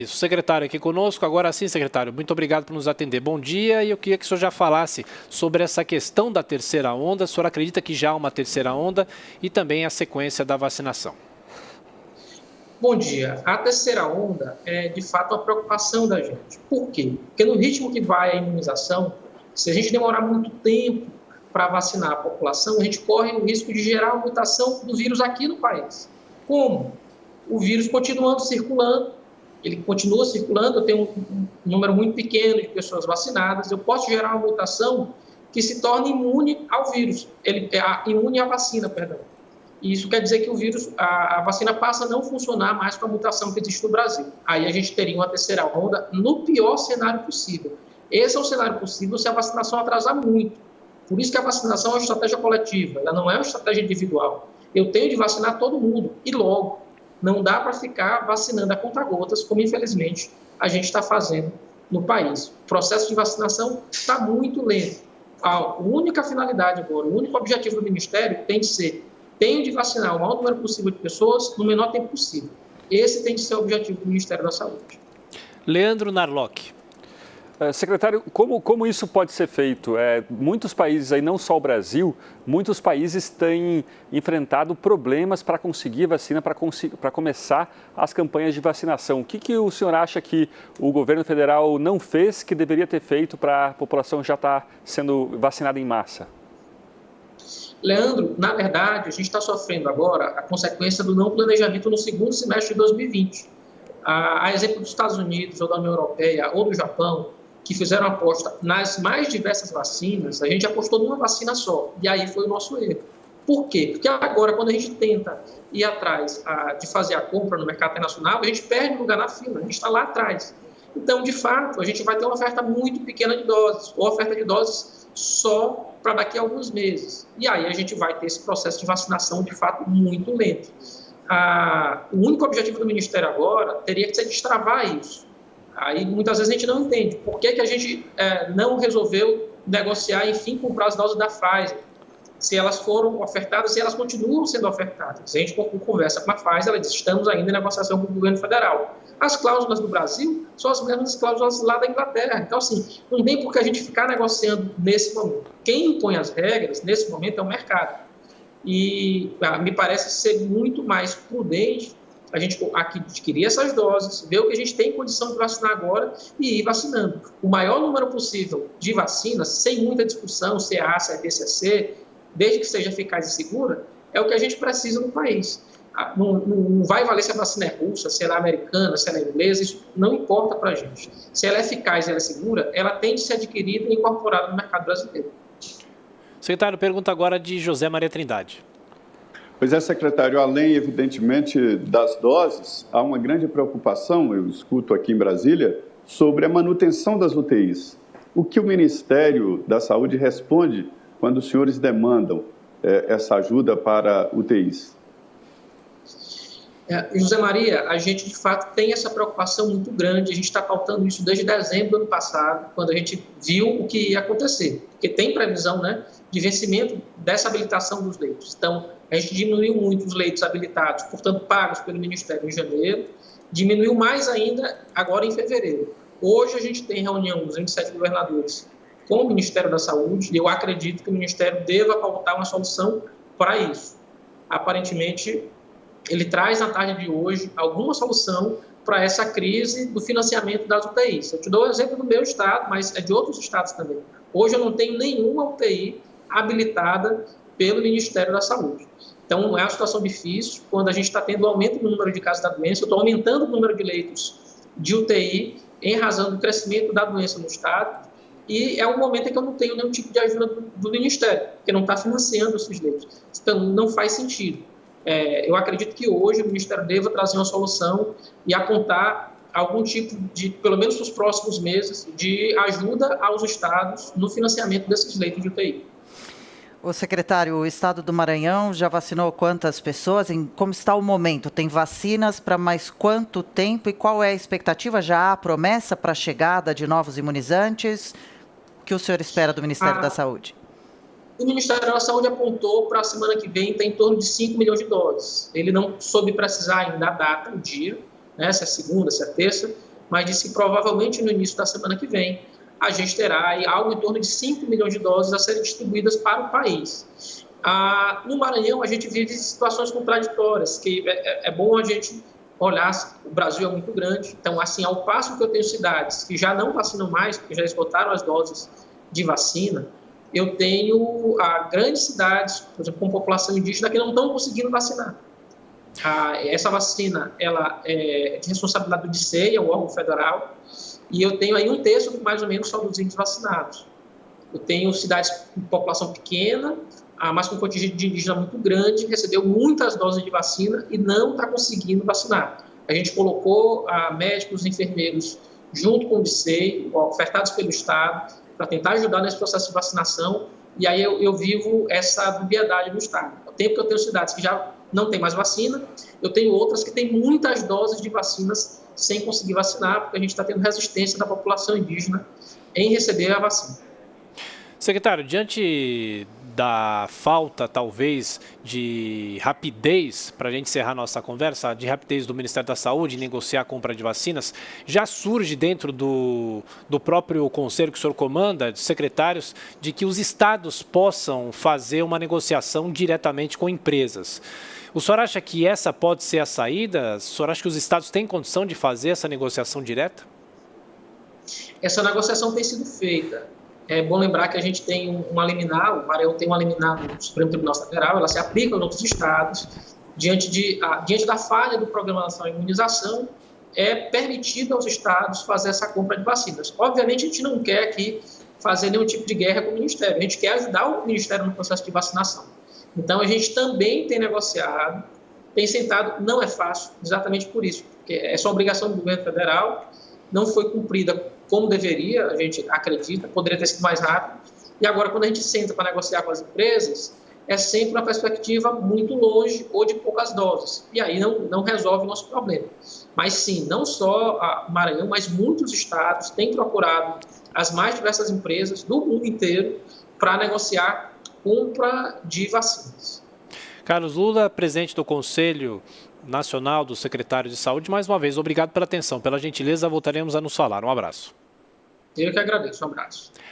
Isso, secretário aqui conosco. Agora sim, secretário, muito obrigado por nos atender. Bom dia, e eu queria que o senhor já falasse sobre essa questão da terceira onda. O senhor acredita que já há uma terceira onda e também a sequência da vacinação? Bom dia. A terceira onda é, de fato, uma preocupação da gente. Por quê? Porque no ritmo que vai a imunização, se a gente demorar muito tempo para vacinar a população, a gente corre o risco de gerar uma mutação do vírus aqui no país. Como? O vírus continuando circulando, ele continua circulando, eu tenho um número muito pequeno de pessoas vacinadas, eu posso gerar uma mutação que se torne imune ao vírus, imune à vacina, perdão. E isso quer dizer que o vírus, a vacina passa a não funcionar mais com a mutação que existe no Brasil. Aí a gente teria uma terceira onda no pior cenário possível. Esse é o cenário possível se a vacinação atrasar muito. Por isso que a vacinação é uma estratégia coletiva, ela não é uma estratégia individual. Eu tenho de vacinar todo mundo, e logo. Não dá para ficar vacinando a conta-gotas, como infelizmente a gente está fazendo no país. O processo de vacinação está muito lento. A única finalidade agora, o único objetivo do Ministério tem de ser: tenho de vacinar o maior número possível de pessoas no menor tempo possível. Esse tem de ser o objetivo do Ministério da Saúde. Leandro Narlock. Secretário, como isso pode ser feito? Muitos países, aí, não só o Brasil, muitos países têm enfrentado problemas para conseguir vacina, para começar as campanhas de vacinação. O que o senhor acha que o governo federal não fez que deveria ter feito para a população já estar sendo vacinada em massa? Leandro, na verdade, a gente está sofrendo agora a consequência do não planejamento no segundo semestre de 2020. A exemplo dos Estados Unidos, ou da União Europeia, ou do Japão, que fizeram aposta nas mais diversas vacinas, a gente apostou numa vacina só. E aí foi o nosso erro. Por quê? Porque agora, quando a gente tenta ir atrás de fazer a compra no mercado internacional, a gente perde lugar na fila, a gente está lá atrás. Então, de fato, a gente vai ter uma oferta muito pequena de doses, ou oferta de doses só para daqui a alguns meses. E aí a gente vai ter esse processo de vacinação, de fato, muito lento. O único objetivo do Ministério agora teria que ser destravar isso. Aí, muitas vezes, a gente não entende por que a gente não resolveu negociar, enfim, comprar as doses da Pfizer. Se elas foram ofertadas, se elas continuam sendo ofertadas. A gente conversa com a Pfizer, ela diz: estamos ainda em negociação com o governo federal. As cláusulas do Brasil são as mesmas cláusulas lá da Inglaterra. Então, assim, não tem por que a gente ficar negociando nesse momento. Quem impõe as regras, nesse momento, é o mercado. E me parece ser muito mais prudente a gente adquirir essas doses, ver o que a gente tem condição de vacinar agora e ir vacinando. O maior número possível de vacinas, sem muita discussão, se é A, se é B, se é C, desde que seja eficaz e segura, é o que a gente precisa no país. Não vai valer se a vacina é russa, se ela é americana, se ela é inglesa, isso não importa para a gente. Se ela é eficaz e ela é segura, ela tem de ser adquirida e incorporada no mercado brasileiro. Secretário, pergunta agora de José Maria Trindade. Pois é, secretário, além, evidentemente, das doses, há uma grande preocupação, eu escuto aqui em Brasília, sobre a manutenção das UTIs. O que o Ministério da Saúde responde quando os senhores demandam essa ajuda para UTIs? José Maria, a gente, de fato, tem essa preocupação muito grande. A gente está pautando isso desde dezembro do ano passado, quando a gente viu o que ia acontecer. Porque tem previsão, né, de vencimento dessa habilitação dos leitos. Então, a gente diminuiu muito os leitos habilitados, portanto, pagos pelo Ministério em janeiro, diminuiu mais ainda agora em fevereiro. Hoje, a gente tem reunião dos 27 governadores com o Ministério da Saúde, e eu acredito que o Ministério deva pautar uma solução para isso. Aparentemente, ele traz na tarde de hoje alguma solução para essa crise do financiamento das UTIs. Eu te dou o exemplo do meu estado, mas é de outros estados também. Hoje eu não tenho nenhuma UTI habilitada pelo Ministério da Saúde. Então, é uma situação difícil. Quando a gente está tendo aumento no número de casos da doença, eu estou aumentando o número de leitos de UTI em razão do crescimento da doença no estado, e é um momento em que eu não tenho nenhum tipo de ajuda do Ministério, porque não está financiando esses leitos. Então, não faz sentido. Eu acredito que hoje o Ministério deva trazer uma solução e apontar algum tipo de, pelo menos nos próximos meses, de ajuda aos estados no financiamento desses leitos de UTI. O secretário, o estado do Maranhão já vacinou quantas pessoas? Como está o momento? Tem vacinas para mais quanto tempo? E qual é a expectativa? Já há promessa para a chegada de novos imunizantes? O que o senhor espera do Ministério da Saúde? O Ministério da Saúde apontou para a semana que vem em torno de 5 milhões de doses. Ele não soube precisar ainda a data, o dia, né, se é segunda, se é terça, mas disse que provavelmente no início da semana que vem a gente terá aí algo em torno de 5 milhões de doses a serem distribuídas para o país. No Maranhão, a gente vive situações contraditórias, que é bom a gente olhar, o Brasil é muito grande, então, assim, ao passo que eu tenho cidades que já não vacinam mais, porque já esgotaram as doses de vacina, eu tenho grandes cidades, por exemplo, com população indígena, que não estão conseguindo vacinar. Essa vacina, ela é de responsabilidade do DICEI, o órgão federal, e eu tenho aí 1/3, mais ou menos, só dos índios vacinados. Eu tenho cidades com população pequena, mas com um contingente de indígena muito grande, recebeu muitas doses de vacina e não está conseguindo vacinar. A gente colocou médicos e enfermeiros junto com o DICEI, ofertados pelo Estado, para tentar ajudar nesse processo de vacinação, e aí eu vivo essa dubiedade no Estado. Ao tempo que eu tenho cidades que já não tem mais vacina, eu tenho outras que têm muitas doses de vacinas sem conseguir vacinar, porque a gente está tendo resistência da população indígena em receber a vacina. Secretário, diante da falta, talvez, de rapidez, para a gente encerrar nossa conversa, de rapidez do Ministério da Saúde em negociar a compra de vacinas, já surge dentro do próprio conselho que o senhor comanda, de secretários, de que os estados possam fazer uma negociação diretamente com empresas. O senhor acha que essa pode ser a saída? O senhor acha que os estados têm condição de fazer essa negociação direta? Essa negociação tem sido feita. É bom lembrar que a gente tem uma liminar, o Maranhão tem uma liminar no Supremo Tribunal Federal, ela se aplica aos outros estados. Diante da falha do Programa Nacional de Imunização, é permitido aos estados fazer essa compra de vacinas. Obviamente, a gente não quer aqui fazer nenhum tipo de guerra com o Ministério, a gente quer ajudar o Ministério no processo de vacinação. Então, a gente também tem negociado, tem sentado, não é fácil, exatamente por isso, porque essa obrigação do governo federal não foi cumprida como deveria, a gente acredita, poderia ter sido mais rápido. E agora, quando a gente senta para negociar com as empresas, é sempre uma perspectiva muito longe ou de poucas doses. E aí não resolve o nosso problema. Mas sim, não só o Maranhão, mas muitos estados têm procurado as mais diversas empresas do mundo inteiro para negociar compra de vacinas. Carlos Lula, presidente do Conselho Nacional do Secretário de Saúde, mais uma vez, obrigado pela atenção, pela gentileza, voltaremos a nos falar. Um abraço. Eu que agradeço, um abraço.